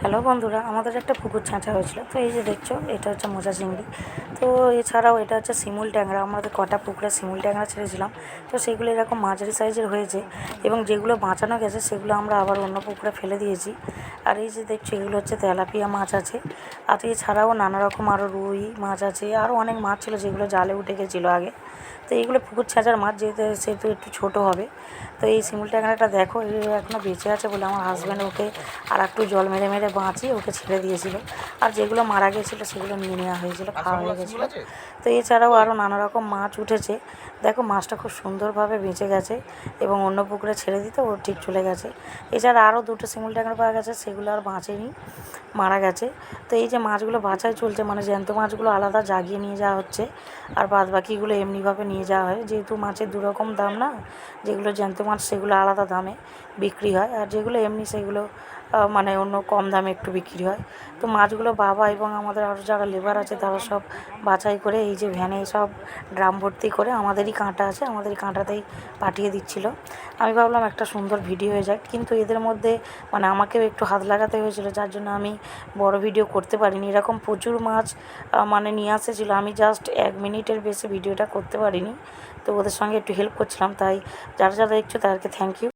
Hello বন্ধুরা, আমাদের একটা পুকুর ছাঁচা হয়েছিল। তো এই যে দেখছো, এটা হচ্ছে মোচা চিংড়ি। তো এছাড়াও এটা হচ্ছে শিমুল ট্যাংরা। আমাদের কটা পুকুরে শিমুল ট্যাংরা ছেড়েছিলাম, তো সেগুলো এরকম মাঝারি সাইজের হয়েছে এবং যেগুলো বাঁচানো গেছে সেগুলো আমরা আবার অন্য পুকুরে ফেলে দিয়েছি। আর এই যে দেখছো, এগুলো হচ্ছে তেলাপিয়া মাছ আছে। আর এছাড়াও নানা রকম আরও রুই মাছ আছে, আরও অনেক মাছ ছিল যেগুলো জালে উঠে গেছিলো আগে। তো এইগুলো পুকুর ছাঁচার মাছ, সেহেতু একটু ছোটো হবে। তো এই শিমুল ট্যাংরাটা দেখো, এখনও বেঁচে আছে বলে আমার হাজব্যান্ড ওকে আর একটু জল মেরে মেরে বাঁচিয়ে ওকে ছেড়ে দিয়েছিল। আর যেগুলো মারা গেছিলো সেগুলো নিয়ে নেওয়া হয়েছিল, খাওয়া হয়ে গেছিলো। তো এছাড়াও আরও নানা রকম মাছ উঠেছে। দেখো, মাছটা খুব সুন্দরভাবে বেঁচে গেছে এবং অন্য পুকুরে ছেড়ে দিতে ও ঠিক চলে গেছে। এছাড়া আরও দুটো শিমুল ট্যাংরা পাওয়া গেছে, সেগুলো আর বাঁচেনি, মারা গেছে। তো এই যে মাছগুলো বাছাই চলছে, মানে জ্যান্ত মাছগুলো আলাদা জাগিয়ে নিয়ে যাওয়া হচ্ছে, আর বাদ বাকিগুলো এমনিভাবে নিয়ে যাওয়া হয়। যেহেতু মাছের দুরকম দাম না, যেগুলো জ্যান্ত মাছ সেগুলো আলাদা দামে বিক্রি হয়, আর যেগুলো এমনি সেগুলো মানে অন্য কম দামে একটু বিক্রি হয়। তো মাছগুলো বাবা এবং আমাদের আরও যারা লেবার আছে তারা সব বাছাই করে এই যে ভ্যানে সব ড্রাম ভর্তি করে, আমাদেরই কাঁটা আছে, আমাদেরই কাঁটাতেই পাঠিয়ে দিচ্ছিল। আমি ভাবলাম একটা সুন্দর ভিডিও হয়ে যাক, কিন্তু এদের মধ্যে মানে আমাকেও একটু হাত লাগাতে হয়েছিল, যার জন্য আমি বড় ভিডিও করতে পারিনি। এরকম প্রচুর মাছ মানে নিয়ে আসেছিলো, আমি জাস্ট 1 মিনিটের বেশি ভিডিওটা করতে পারিনি। তো ওদের সঙ্গে একটু হেল্প করছিলাম। তাই যারা যারা দেখছো তাদেরকে থ্যাংক ইউ।